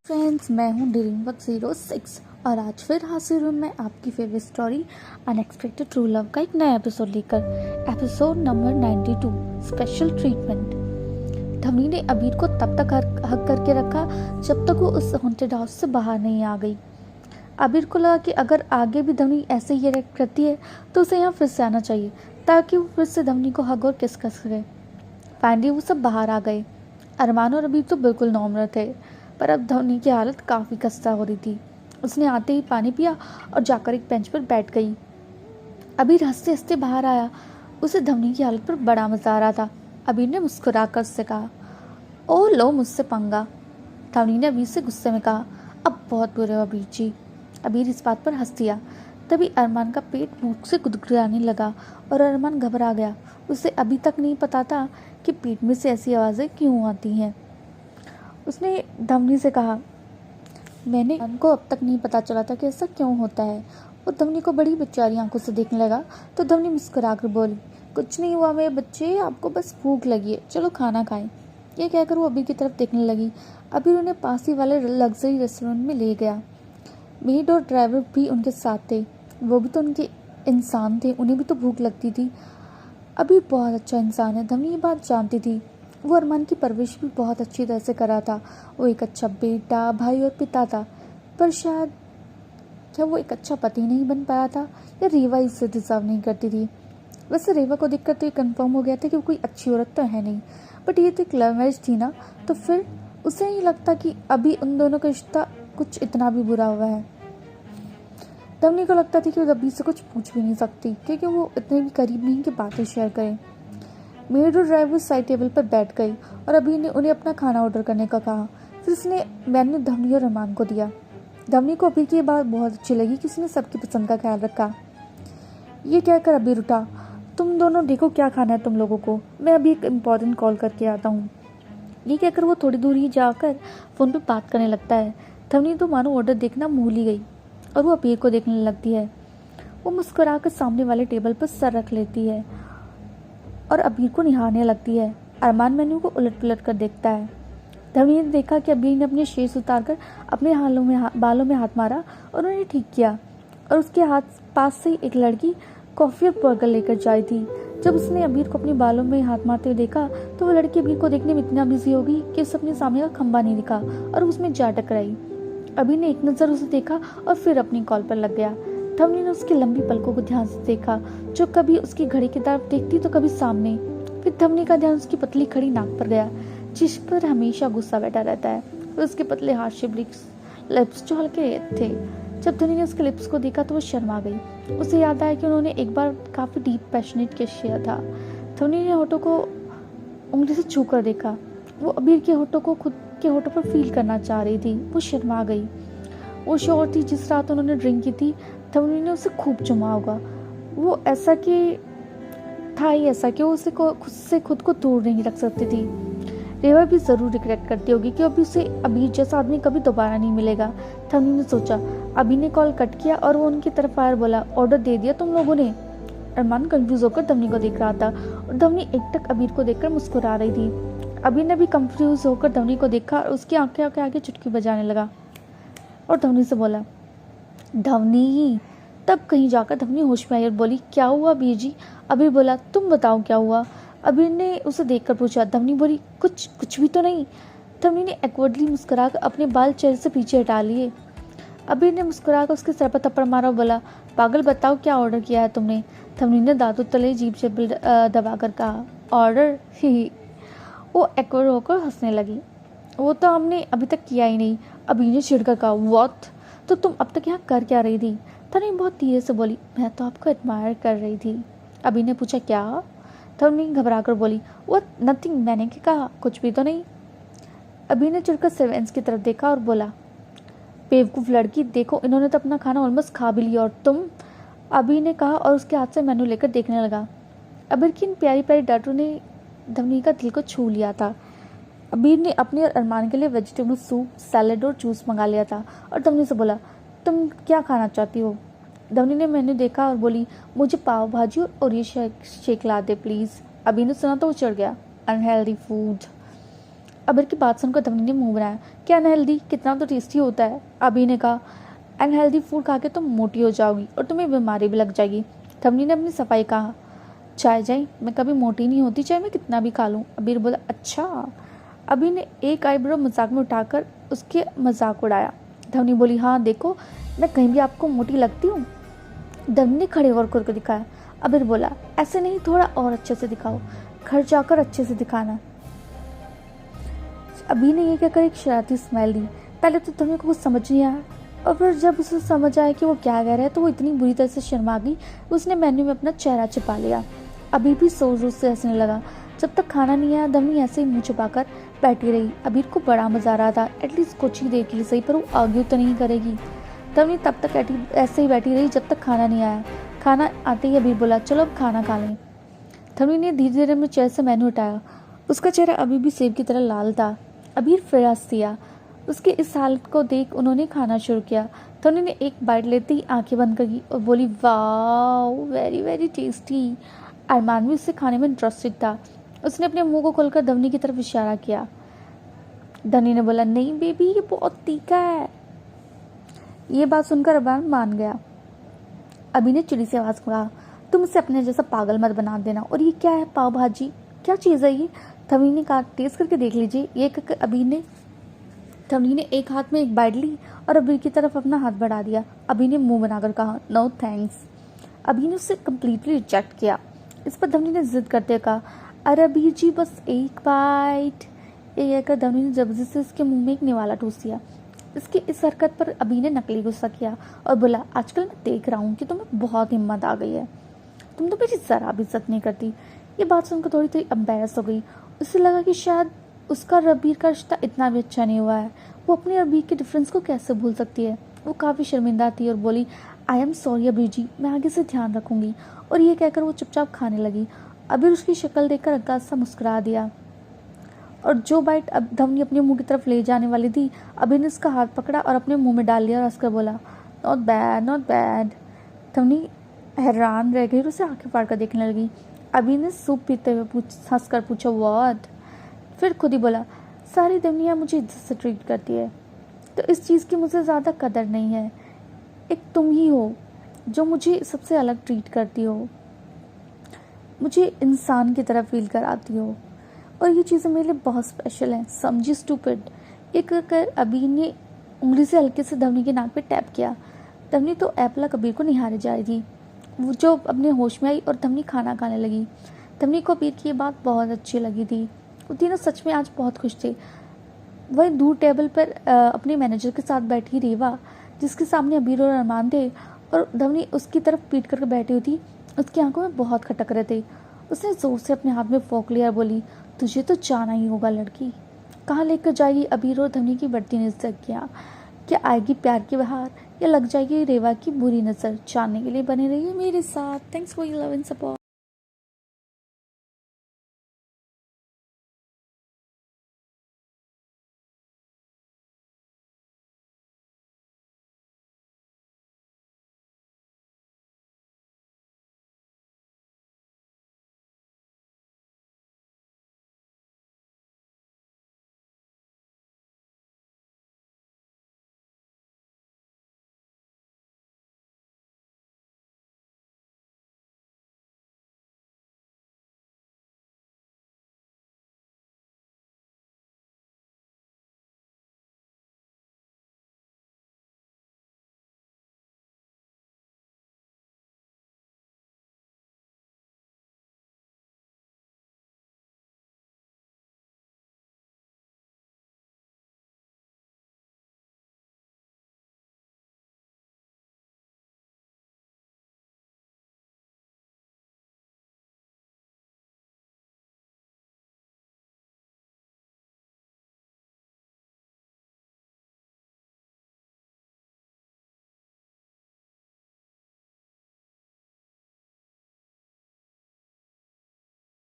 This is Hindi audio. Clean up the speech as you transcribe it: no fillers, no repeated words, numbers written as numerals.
फ्रेंड्स, मैं हूँ ड्रीमवर्क06 और आज फिर हाजिर हूँ मैं आपकी favourite story unexpected true love का एक नया एपिसोड लेकर। Episode number 92, special treatment. Dhvani ने अबीर को तब तक हक करके रखा जब तक वो उस हॉन्टेड हाउस से बाहर नहीं आ गई। अबीर को लगा कि अगर आगे भी धवनी ऐसे ही रिएक्ट करती है तो उसे यहाँ फिर से आना चाहिए ताकि वो फिर से धवनी को हग और किस कर सके। फाइनली वो सब बाहर आ गए। अरमान और अबीर तो बिल्कुल नॉर्मल थे, पर अब धवनी की हालत काफ़ी खस्ता हो रही थी। उसने आते ही पानी पिया और जाकर एक बेंच पर बैठ गई। अबीर हंसते हंसते बाहर आया। उसे धवनी की हालत पर बड़ा मजा आ रहा था। अबीर ने मुस्कुराकर उससे कहा, ओ लो मुझसे पंगा। धवनी ने अबीर से गुस्से में कहा, अब बहुत बुरे हो अबीर जी। अबीर इस बात पर हंस दिया। तभी अरमान का पेट भूख से गुदगुदाने लगा और अरमान घबरा गया। उसे अभी तक नहीं पता था कि पेट में से ऐसी आवाज़ें क्यों आती हैं। उसने धवनी से कहा, मैंने हमको अब तक नहीं पता चला था कि ऐसा क्यों होता है। और धवनी को बड़ी बेचारी आंखों से देखने लगा तो धवनी मुस्कुराकर बोली, कुछ नहीं हुआ मेरे बच्चे, आपको बस भूख लगी है, चलो खाना खाएं। ये कहकर वो अबीर की तरफ देखने लगी। अबीर उन्हें पास ही वाले लग्जरी रेस्टोरेंट में ले गया। मेड और ड्राइवर भी उनके साथ थे। वो भी तो उनके इंसान थे, उन्हें भी तो भूख लगती थी। अबीर बहुत अच्छा इंसान है, धवनी ये बात जानती थी। वो अरमान की परवरिश भी बहुत अच्छी तरह से करा था। वो एक अच्छा बेटा, भाई और पिता था, पर शायद क्या वो एक अच्छा पति नहीं बन पाया था या रेवा इसे डिजर्व नहीं करती थी। वैसे रेवा को देखकर तो ये कंफर्म हो गया था कि वो कोई अच्छी औरत तो है नहीं, बट ये तो एक लव मैरिज थी ना, तो फिर उसे नहीं लगता कि अभी उन दोनों का रिश्ता कुछ इतना भी बुरा हुआ है। धवनी को लगता था कि वो अभी से कुछ पूछ भी नहीं सकती क्योंकि वो इतने भी करीब नहीं कि बातें शेयर करें। मेड और ड्राइवर साइड टेबल पर बैठ गई और अभी ने उन्हें अपना खाना ऑर्डर करने का कहा। फिर उसने मेन्यू धवनी और अरमान को दिया। धवनी को अभी की ये बात बहुत अच्छी लगी कि उसने सबकी पसंद का ख्याल रखा। ये कहकर अबीर उठा, तुम दोनों देखो क्या खाना है तुम लोगों को, मैं अभी एक इम्पोर्टेंट कॉल करके आता हूँ। ये कहकर वो थोड़ी दूर ही जाकर फ़ोन पे बात करने लगता है। धवनी तो मानो ऑर्डर देखना भूल ही गई और वो अबीर को देखने लगती है। वो मुस्कुराकर सामने वाले टेबल पर सर रख लेती है और अबीर को निहारने लगती है। अरमान मेन्यू को उलट पुलट कर देखता है। धवनी ने देखा कि अबीर ने अपने शेष उतारकर अपने बालों में हाथ मारा और उन्हें ठीक किया, और उसके हाथ पास से एक लड़की कॉफ़ी और बर्गर लेकर जाई थी। जब उसने अबीर को अपने बालों में हाथ मारते हुए देखा तो वो लड़की अबीर को देखने में इतना बिजी हो गई कि उसे अपने सामने का खंबा नहीं दिखा और उसमें जा टकराई। अबीर ने एक नज़र उसे देखा और फिर अपनी कॉल पर लग गया। धवनी ने उसकी लंबी पलकों को ध्यान से देखा, जो कभी उसकी घड़ी की तरफ देखती तो कभी सामने। फिर धवनी का ध्यान उसकी पतली खड़ी नाक पर गया, जिस पर हमेशा गुस्सा बैठा रहता है, और उसके पतले हाथ से लिप्स जो हल्के थे। जब धवनी ने उसके लिप्स को देखा तो वो शर्मा गई। उसे याद आया कि उन्होंने एक बार काफ़ी डीप पैशनेट किस किया था। धवनी ने होठों को उंगली से छू कर देखा। वो अबीर के होठों को खुद के होठों पर फील करना चाह रही थी। वो शर्मा गई। वो श्योर थी जिस रात उन्होंने ड्रिंक की थी धवनी ने उसे खूब चुमा होगा। वो ऐसा कि था ही ऐसा कि वो उसे खुद को दूर नहीं रख सकती थी। रेवा भी जरूर रिग्रेट करती होगी कि अभी उसे अबीर जैसा आदमी कभी दोबारा नहीं मिलेगा। धवनी ने सोचा। अबी ने कॉल कट किया और वो उनकी तरफ आया, बोला, ऑर्डर दे दिया तुम लोगों ने? अरमान कंफ्यूज होकर धवनी को देख रहा था और धवनी एकटक अबीर को देखकर मुस्कुरा रही थी। अबीर ने भी कंफ्यूज होकर धवनी को देखा और उसकी आंखें आके आगे चुटकी बजाने लगा और धवनी से बोला, धवनी। तब कहीं जाकर धवनी होश में आई और बोली, क्या हुआ अबीर जी? अबीर बोला, तुम बताओ क्या हुआ? अबीर ने उसे देखकर पूछा। धवनी बोली, कुछ भी तो नहीं। धवनी ने एक्वर्डली मुस्कुराकर अपने बाल चेहरे से पीछे हटा लिए। अबीर ने मुस्कुराकर उसके सर पर थप्पड़ मारा और बोला, पागल, बताओ क्या ऑर्डर किया है तुमने? धवनी ने दांतों तले जीभ से दबाकर कहा, ऑर्डर? ही। वो एक्वर्ड होकर हंसने लगी। वो तो हमने अभी तक किया ही नहीं। अबीर ने चिढ़कर कहा, व्हाट? तो तुम अब तक यहाँ कर क्या रही थी? धवनी बहुत धीरे से बोली, मैं तो आपको एडमायर कर रही थी। अबी ने पूछा, क्या? धवनी घबराकर बोली, वो नथिंग, मैंने क्या कहा, कुछ भी तो नहीं। अबी ने चिढ़कर सर्वेंट्स की तरफ देखा और बोला, बेवकूफ़ लड़की, देखो इन्होंने तो अपना खाना ऑलमोस्ट खा भी लिया और तुम? अबी ने कहा और उसके हाथ से मेनू लेकर देखने लगा। अबीर की इन प्यारी प्यारी डांटों ने धवनी का दिल को छू लिया था। अबीर ने अपने और अरमान के लिए वेजिटेबल सूप, सैलेड और जूस मंगा लिया था और धवनी से बोला, तुम क्या खाना चाहती हो? धवनी ने मेन्यू देखा और बोली, मुझे पाव भाजी और ये शेक ला दे प्लीज़। अबी ने सुना तो वो चढ़ गया, अनहेल्दी फूड। अबीर की बात सुनकर धवनी ने मुंह बनाया। क्या अनहेल्दी, कितना तो टेस्टी होता है। अबी ने कहा, अनहेल्दी फूड खा के तुम मोटी हो जाओगी और तुम्हें बीमारी भी लग जाएगी। धवनी ने अपनी सफाई कहा, चाय जाए, मैं कभी मोटी नहीं होती चाहे मैं कितना भी खा लूँ। अबीर बोला, अच्छा। अबी ने एक आईब्रो मजाक में उठाकर उसके मजाक उड़ाया। धवनी बोली, हाँ देखो, मैं कहीं भी आपको मोटी लगती हूँ। धवनी ने खड़े होकर कर दिखाया। अबीर बोला, ऐसे नहीं, थोड़ा और अच्छे से दिखाओ, घर जाकर अच्छे से दिखाना। अबी ने ये कहकर एक शरारती स्माइल दी। पहले तो धवनी को कुछ समझ नहीं आया, और फिर जब उसे समझ आया कि वो क्या कह रहा है तो वो इतनी बुरी तरह से शर्मा गई, उसने मेन्यू में अपना चेहरा छिपा लिया। अबी भी जोर जोर से हंसने लगा। जब तक खाना नहीं आया धवनी ऐसे ही मुंह छुपाकर बैठी रही। अबीर को बड़ा मजा आ रहा था, एटलीस्ट कुछ ही देर के लिए सही, पर वो आगे तो नहीं करेगी। धवनी तब तक ऐसे ही बैठी रही जब तक खाना नहीं आया। खाना आते ही अबीर बोला, चलो अब खाना खा लें। धवनी ने धीरे धीरे अपने चेहरे से मेन्यू हटाया। उसका चेहरा अभी भी सेब की तरह लाल था। अबीर फिर हंस दिया। उसके इस हालत को देख उन्होंने खाना शुरू किया। धवनी ने एक बाइट लेते ही आंखें बंद कर दी और बोली, वाह, वेरी वेरी टेस्टी। अरमान भी उससे खाने में इंटरेस्टेड था। उसने अपने मुंह को खोलकर धवनी की तरफ इशारा किया। धवनी ने बोला, नहीं बेबी, ये बहुत तीखा है। ये बात सुनकर अरमान मान गया। अबी ने चिड़ी से आवाज में कहा, तुम इसे अपने जैसा पागल मत बना देना। और ये क्या है, पाव भाजी, क्या चीज़ है ये? धवनी ने कहा, टेस्ट करके देख लीजिए। ये धवनी ने एक हाथ में एक बाइट ली और अबी की तरफ अपना हाथ बढ़ा दिया। अबी ने मुंह बनाकर कहा, नो थैंक्स। अबी ने उसे कम्प्लीटली रिजेक्ट किया। इस पर धवनी ने जिद करते कहा, अरे अबी जी, बस एक बाइट। ये कहकर धवनी ने जबरदस्ती से उसके मुंह में एक निवाला ठूस दिया। इसकी इस हरकत पर अबी ने नकली गुस्सा किया और बोला, आजकल मैं देख रहा हूँ कि तुम्हें बहुत हिम्मत आ गई है, तुम तो मेरी जरा भी इज्जत नहीं करती। ये बात सुनकर थोड़ी थोड़ी एम्बैरस हो गई। उसे लगा कि शायद उसका रबीर का रिश्ता इतना भी अच्छा नहीं हुआ है। वो अपनी रबीर के डिफरेंस को कैसे भूल सकती है। वो काफ़ी शर्मिंदा थी और बोली, आई एम सॉरी अबीर जी, मैं आगे से ध्यान रखूंगी। और ये कहकर वो चुपचाप खाने लगी। अबीर उसकी शक्ल देखकर हल्का सा मुस्कुरा दिया और जो बाइट अब धवनी अपने मुंह की तरफ ले जाने वाली थी, अबीर ने उसका हाथ पकड़ा और अपने मुंह में डाल लिया और हंसकर बोला, नॉट बैड, नॉट बैड। धवनी हैरान रह गई और उसे आंखें फाड़ कर देखने लगी। अबीर ने सूप पीते हुए हंसकर पूछा, व्हाट? फिर खुद ही बोला, सारी दुनिया मुझे इज्जत से ट्रीट करती है, तो इस चीज़ की मुझे ज़्यादा कदर नहीं है। एक तुम ही हो जो मुझे सबसे अलग ट्रीट करती हो, मुझे इंसान की तरह फील कराती हो, और ये चीज़ें मेरे लिए बहुत स्पेशल हैं, समझी स्टूपिड। ये कहकर अबीर ने उंगली से हल्के से धवनी के नाक पे टैप किया। धवनी तो एपला कबीर को निहारे जा रही थी, वो जो अपने होश में आई और धवनी खाना खाने लगी। धवनी को अबीर की ये बात बहुत अच्छी लगी थी। वो तीनों सच में आज बहुत खुश थे। वही दूर टेबल पर अपने मैनेजर के साथ बैठी रेवा, जिसके सामने अबीर और अरमान थे, और धवनी उसकी तरफ पीट करके बैठी हुई थी, उसकी आंखों में बहुत खटक रहे थे। उसने जोर से अपने हाथ में फोक लिया और बोली, तुझे तो जाना ही होगा लड़की। कहाँ लेकर जाएगी अबीर और धवनी की बढ़ती नज़दीकियाँ? क्या आएगी प्यार की बहार या लग जाएगी रेवा की बुरी नज़र? जानने के लिए बने रहिए मेरे साथ। Thanks for your love and support.